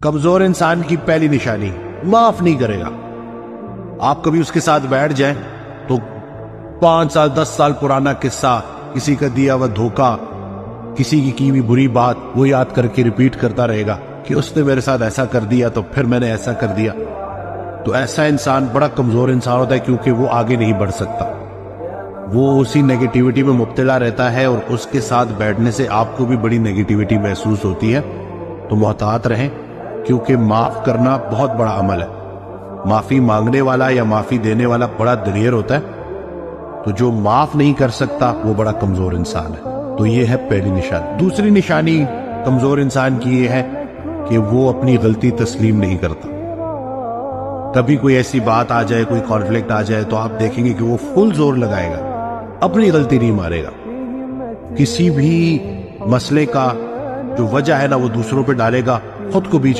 کمزور انسان کی پہلی نشانی معاف نہیں کرے گا. آپ کبھی اس کے ساتھ بیٹھ جائیں تو 5 سال 10 سال پرانا قصہ، کسی کا دیا ہوا دھوکہ، کسی کی ہوئی بری بات وہ یاد کر کے ریپیٹ کرتا رہے گا کہ اس نے میرے ساتھ ایسا کر دیا تو پھر میں نے ایسا کر دیا. تو ایسا انسان بڑا کمزور انسان ہوتا ہے، کیونکہ وہ آگے نہیں بڑھ سکتا. وہ اسی نیگیٹیوٹی میں مبتلا رہتا ہے، اور اس کے ساتھ بیٹھنے سے آپ کو بھی بڑی نیگیٹیوٹی محسوس ہوتی ہے. تو محتاط رہیں، کیونکہ معاف کرنا بہت بڑا عمل ہے. معافی مانگنے والا یا معافی دینے والا بڑا دلیر ہوتا ہے، تو جو معاف نہیں کر سکتا وہ بڑا کمزور انسان ہے. تو یہ ہے پہلی نشانی. دوسری نشانی کمزور انسان کی یہ ہے کہ وہ اپنی غلطی تسلیم نہیں کرتا. کبھی کوئی ایسی بات آ جائے، کوئی کانفلکٹ آ جائے، تو آپ دیکھیں گے کہ وہ فل زور لگائے گا، اپنی غلطی نہیں مارے گا. کسی بھی مسئلے کا جو وجہ ہے نا وہ دوسروں پہ ڈالے گا، خود کو بیچ